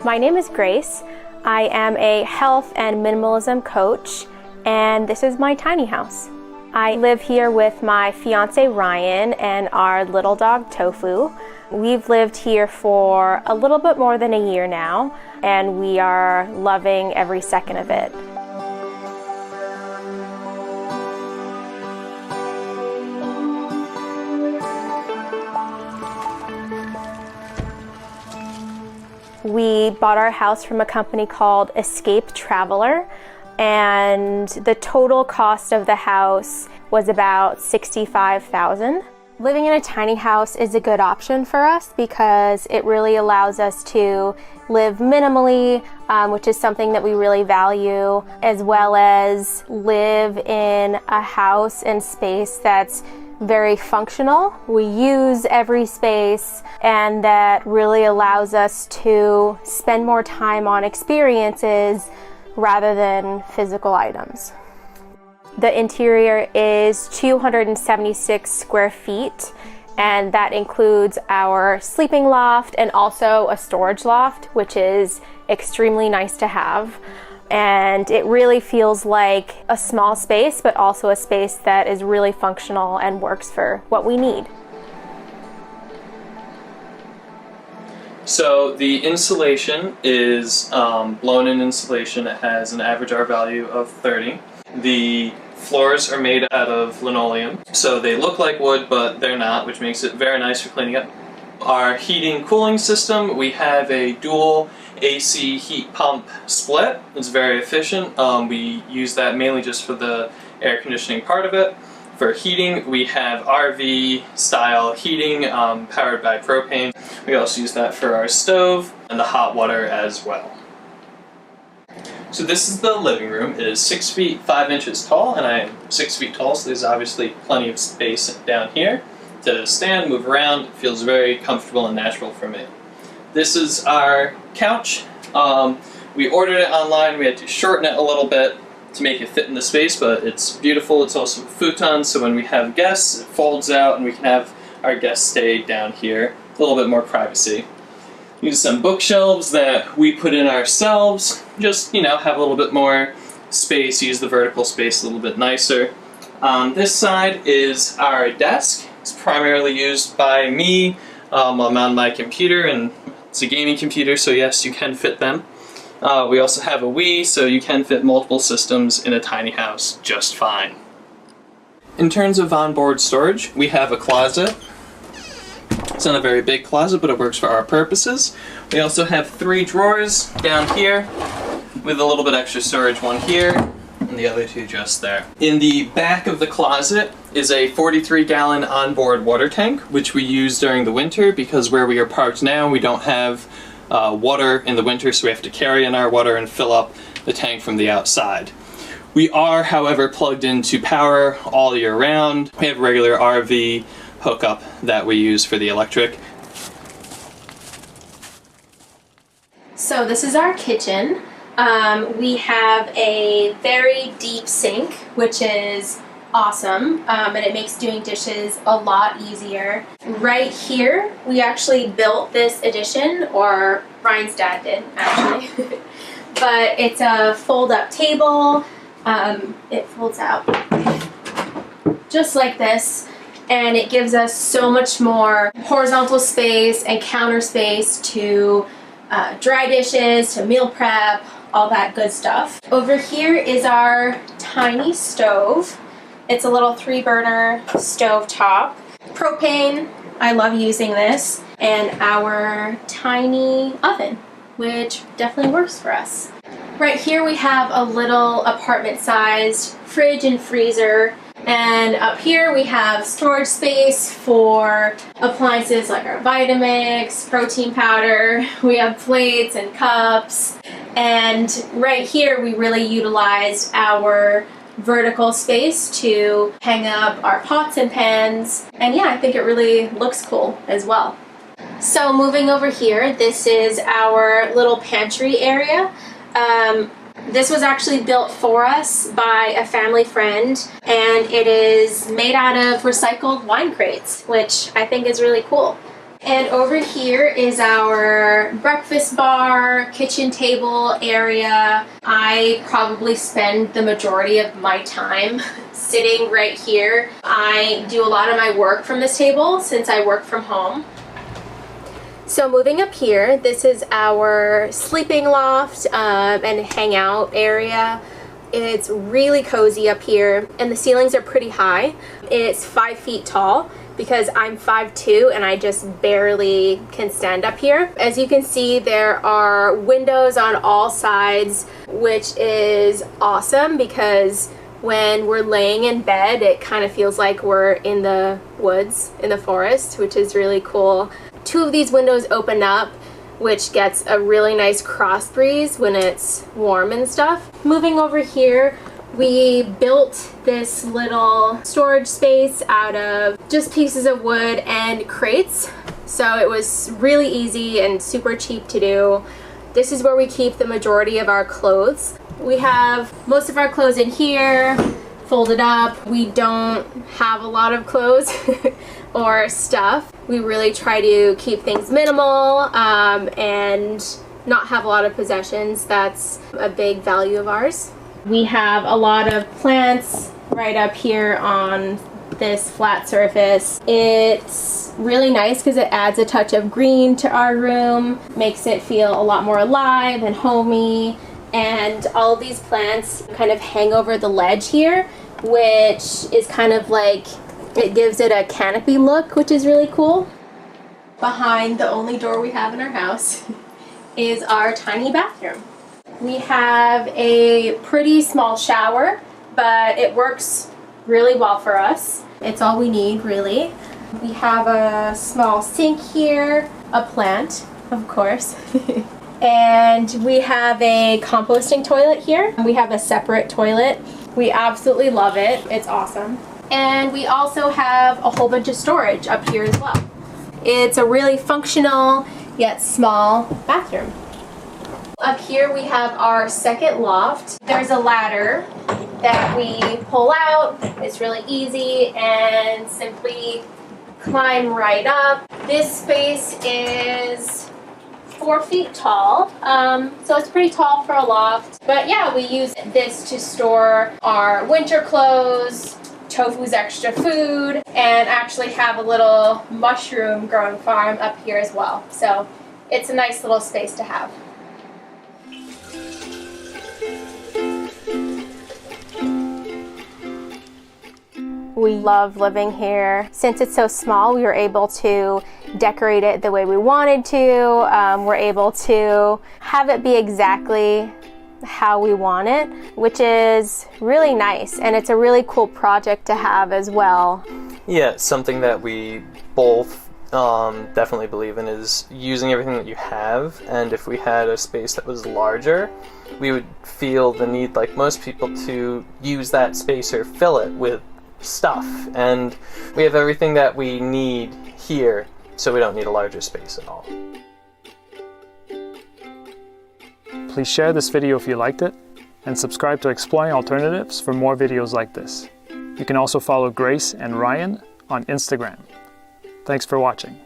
My name is Grace. I am a health and minimalism coach, and this is my tiny house. I live here with my fiance Ryan and our little dog Tofu. We've lived here for a little bit more than a year now, and we are loving every second of it. We bought our house from a company called Escape Traveler, and the total cost of the house was about $65,000. Living in a tiny house is a good option for us because it really allows us to live minimally, which is something that we really value, as well as live in a house and space that's very functional. We use every space, and that really allows us to spend more time on experiences rather than physical items. The interior is 276 square feet, and that includes our sleeping loft and also a storage loft, which is extremely nice to have. And it really feels like a small space, but also a space that is really functional and works for what we need. So the insulation is blown-in insulation. It has an average R value of 30. The floors are made out of linoleum, so they look like wood, but they're not, which makes it very nice for cleaning up. Our heating cooling system, we have a dual AC heat pump split. It's very efficient. We use that mainly just for the air conditioning part of it. For heating, we have RV style heating powered by propane. We also use that for our stove and the hot water as well. So this is the living room. It is 6 feet 5 inches tall, and I am 6 feet tall, so there's obviously plenty of space down here to stand, move around. It feels very comfortable and natural for me. This is our couch. We ordered it online. We had to shorten it a little bit to make it fit in the space, but it's beautiful. It's also a futon, so when we have guests, it folds out and we can have our guests stay down here. A little bit more privacy. Use some bookshelves that we put in ourselves. Just, have a little bit more space. Use the vertical space a little bit nicer. On this side is our desk. It's primarily used by me. I'm on my computer, and it's a gaming computer, so yes, you can fit them. We also have a Wii, so you can fit multiple systems in a tiny house just fine. In terms of onboard storage, we have a closet. It's not a very big closet, but it works for our purposes. We also have 3 drawers down here with a little bit extra storage, one here and the other 2 just there. In the back of the closet is a 43-gallon onboard water tank, which we use during the winter because where we are parked now, we don't have water in the winter, so we have to carry in our water and fill up the tank from the outside. We are, however, plugged into power all year round. We have a regular RV hookup that we use for the electric. So this is our kitchen. We have a very deep sink, which is awesome, and it makes doing dishes a lot easier. Right here, we actually built this addition, or Ryan's dad did, actually. But it's a fold-up table. It folds out just like this, and it gives us so much more horizontal space and counter space to dry dishes, to meal prep, all that good stuff. Over here is our tiny stove. It's a little 3-burner stove top. Propane, I love using this, and our tiny oven, which definitely works for us. Right here we have a little apartment-sized fridge and freezer, and up here we have storage space for appliances like our Vitamix, protein powder. We have plates and cups, and right here we really utilized our vertical space to hang up our pots and pans, and yeah, I think it really looks cool as well. So moving over here, this is our little pantry area. This was actually built for us by a family friend, and it is made out of recycled wine crates, which I think is really cool. And over here is our breakfast bar, kitchen table area. I probably spend the majority of my time sitting right here. I do a lot of my work from this table since I work from home. So moving up here, this is our sleeping loft and hangout area. It's really cozy up here, and the ceilings are pretty high. It's 5 feet tall because I'm 5'2" and I just barely can stand up here. As you can see, there are windows on all sides, which is awesome because when we're laying in bed, it kind of feels like we're in the woods, in the forest, which is really cool. 2 of these windows open up, which gets a really nice cross breeze when it's warm and stuff. Moving over here, we built this little storage space out of just pieces of wood and crates. So it was really easy and super cheap to do. This is where we keep the majority of our clothes. We have most of our clothes in here, folded up. We don't have a lot of clothes or stuff. We really try to keep things minimal and not have a lot of possessions. That's a big value of ours. We have a lot of plants right up here on this flat surface. It's really nice because it adds a touch of green to our room, makes it feel a lot more alive and homey. And all of these plants kind of hang over the ledge here, which is kind of like, it gives it a canopy look, which is really cool. Behind the only door we have in our house is our tiny bathroom. We have a pretty small shower, but it works really well for us. It's all we need, really. We have a small sink here, a plant, of course. And we have a composting toilet here. We have a separate toilet. We absolutely love it. It's awesome. And we also have a whole bunch of storage up here as well. It's a really functional yet small bathroom. Up here we have our second loft. There's a ladder that we pull out. It's really easy and simply climb right up. This space is 4 feet tall, so it's pretty tall for a loft. But yeah, we use this to store our winter clothes, Tofu's extra food, and actually have a little mushroom growing farm up here as well. So it's a nice little space to have. We love living here. Since it's so small, we were able to decorate it the way we wanted to. We're able to have it be exactly how we want it, which is really nice, and it's a really cool project to have as well. Yeah, something that we both definitely believe in is using everything that you have, and if we had a space that was larger, we would feel the need, like most people, to use that space or fill it with stuff, and we have everything that we need here, so we don't need a larger space at all. Please share this video if you liked it, and subscribe to Exploring Alternatives for more videos like this. You can also follow Grace and Ryan on Instagram. Thanks for watching.